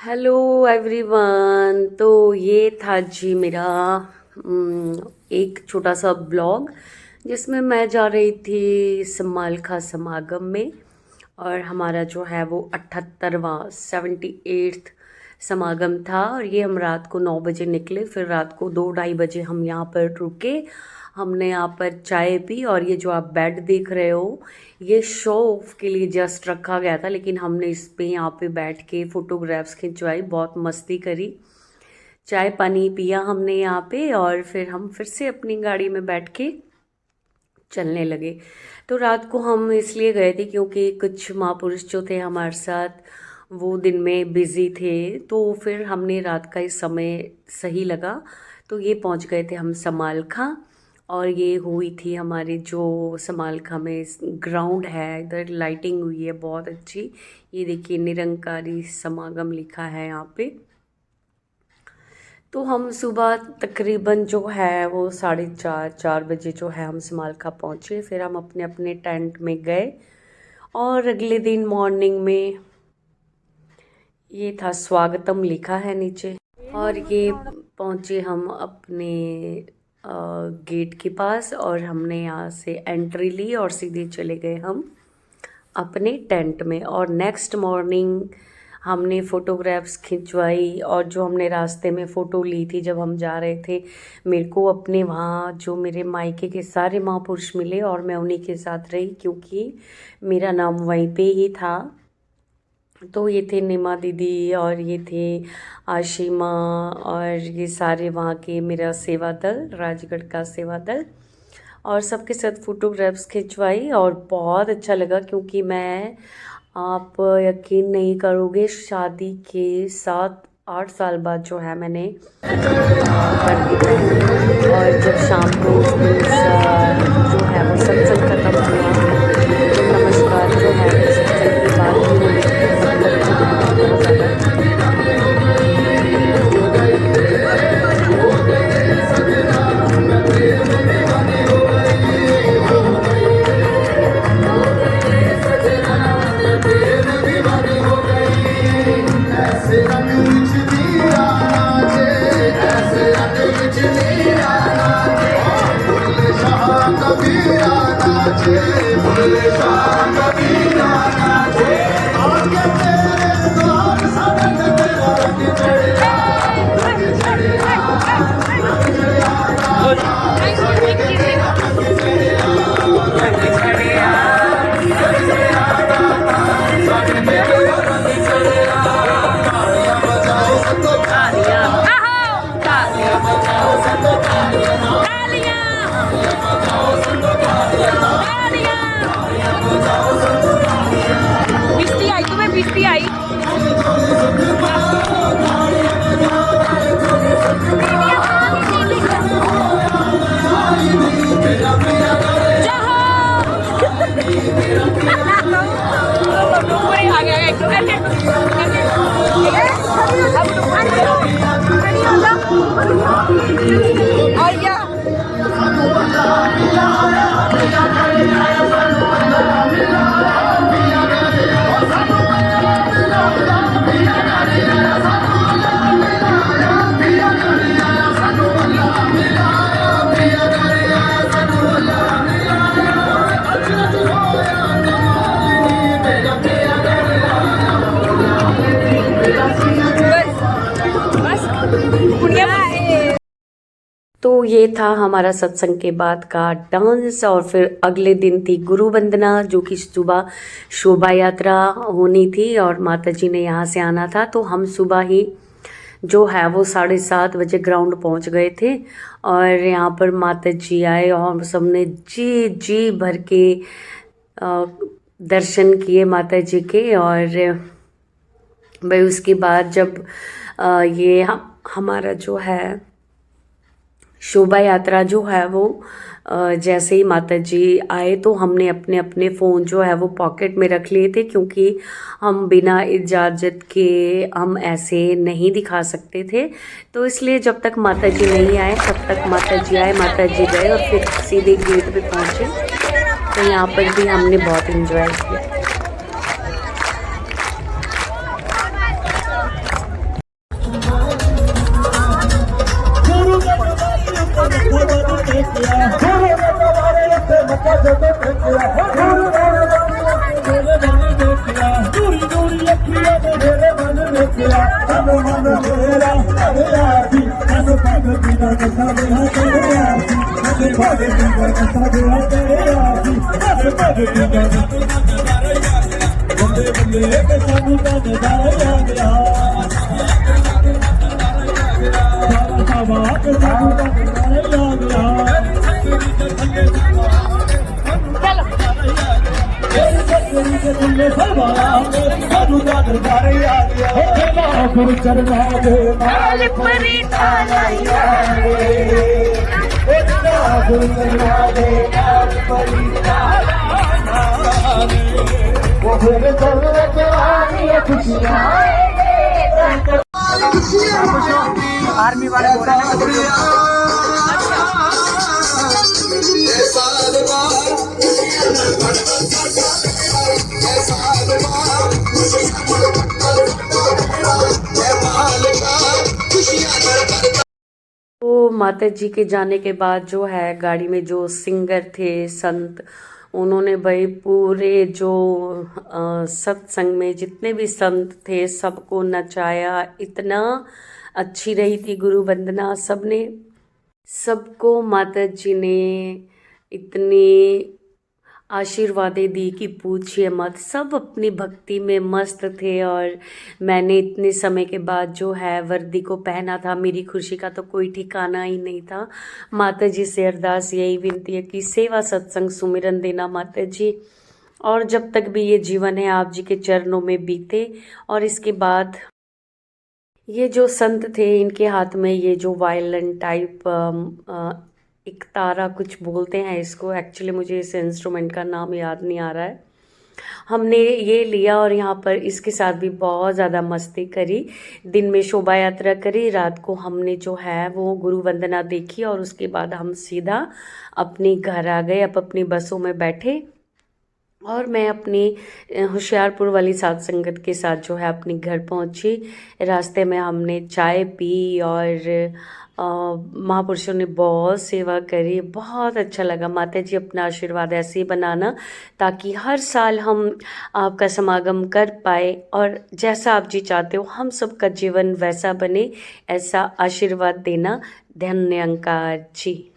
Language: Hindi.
Hello everyone. तो ये था जी मेरा एक छोटा सा ब्लॉग जिसमें मैं जा रही थी समालखा समागम में। और हमारा जो है वो 78वां 78th समागम था। और ये हम रात को 9 बजे निकले, फिर रात को 2-2:30 बजे हम यहाँ पर रुके। हमने यहाँ पर चाय पी। और ये जो आप बेड देख रहे हो, ये शो ऑफ के लिए जस्ट रखा गया था, लेकिन हमने इस पे यहाँ पे बैठ के फोटोग्राफ्स खिंचवाई, बहुत मस्ती करी, चाय पानी पिया हमने यहाँ पे। और फिर हम फिर से अपनी गाड़ी में बैठ के चलने लगे। तो रात को हम इसलिए गए थे क्योंकि कुछ महापुरुष जो थे हमारे साथ वो दिन में बिज़ी थे, तो फिर हमने रात का इस समय सही लगा। तो ये पहुंच गए थे हम समालखा। और ये हुई थी हमारी जो समालखा में ग्राउंड है, इधर लाइटिंग हुई है बहुत अच्छी। ये देखिए निरंकारी समागम लिखा है यहाँ पे। तो हम सुबह तकरीबन जो है वो 4:30-4 बजे जो है हम समालखा पहुँचे। फिर हम अपने अपने टेंट में गए। और अगले दिन मॉर्निंग में ये था स्वागतम लिखा है नीचे। और ये पहुँचे हम अपने गेट के पास, और हमने यहाँ से एंट्री ली और सीधे चले गए हम अपने टेंट में। और नेक्स्ट मॉर्निंग हमने फ़ोटोग्राफ्स खिंचवाई। और जो हमने रास्ते में फ़ोटो ली थी जब हम जा रहे थे, मेरे को अपने वहाँ जो मेरे मायके के सारे महापुरुष मिले और मैं उन्हीं के साथ रही क्योंकि मेरा नाम वहीं पे ही था। तो ये थे निमा दीदी और ये थे आशिमा और ये सारे वहाँ के मेरा सेवा दल, राजगढ़ का सेवा दल। और सबके साथ फ़ोटोग्राफ्स खिंचवाई और बहुत अच्छा लगा क्योंकि आप यकीन नहीं करोगे, शादी के 7-8 साल बाद जो है मैंने वर्दी पहनी। और जब शाम को उस दिन जो है वो सत्संग खत्म हुआ, तो नमस्कार जो है वो सत्संग के बाद ही होने थे। सब लोग बहुत ज़्यादा तो ये था हमारा सत्संग के बाद का डांस। और फिर अगले दिन थी गुरु वंदना, जो कि सुबह शोभा यात्रा होनी थी और माता जी ने यहाँ से आना था। तो हम सुबह ही जो है वो 7:30 बजे ग्राउंड पहुँच गए थे। और यहाँ पर माता जी आए और सबने जी जी भर के दर्शन किए माता जी के। और भाई उसके बाद जब ये हमारा जो है शोभा यात्रा जो है वो जैसे ही माता जी आए, तो हमने अपने अपने फ़ोन जो है वो पॉकेट में रख लिए थे क्योंकि हम बिना इजाज़त के हम ऐसे नहीं दिखा सकते थे। तो इसलिए जब तक माता जी नहीं आए तब तक माता जी आए, माता जी गए और फिर सीधे गेट पे पहुँचे। तो यहाँ पर भी हमने बहुत इन्जॉय किया। गुरु चरणा दे माल परी थाला गुरु चरणा दे माल परी वो फिर चल जवानी खुशियां आर्मी वाले तो माता जी के जाने के बाद जो है गाड़ी में जो सिंगर थे संत, उन्होंने भाई पूरे जो सत्संग में जितने भी संत थे सबको नचाया। इतना अच्छी रही थी गुरु वंदना, सबने सबको माता जी ने इतनी आशीर्वादें दी कि पूछिए मत। सब अपनी भक्ति में मस्त थे और मैंने इतने समय के बाद जो है वर्दी को पहना था। मेरी खुशी का तो कोई ठिकाना ही नहीं था। माता जी से अरदास यही विनती है कि सेवा सत्संग सुमिरन देना माता जी, और जब तक भी ये जीवन है आप जी के चरणों में बीते। और इसके बाद ये जो संत थे इनके हाथ में ये जो वायलिन टाइप एक तारा कुछ बोलते हैं इसको, एक्चुअली मुझे इस इंस्ट्रूमेंट का नाम याद नहीं आ रहा है। हमने ये लिया और यहाँ पर इसके साथ भी बहुत ज़्यादा मस्ती करी। दिन में शोभा यात्रा करी, रात को हमने जो है वो गुरु वंदना देखी और उसके बाद हम सीधा अपने घर आ गए। अब अपनी बसों में बैठे और मैं अपनी होशियारपुर वाली साध संगत के साथ जो है अपने घर पहुंची। रास्ते में हमने चाय पी और महापुरुषों ने बहुत सेवा करी, बहुत अच्छा लगा। माता जी अपना आशीर्वाद ऐसे ही बनाना ताकि हर साल हम आपका समागम कर पाए और जैसा आप जी चाहते हो हम सबका जीवन वैसा बने, ऐसा आशीर्वाद देना। धन्यंकार जी।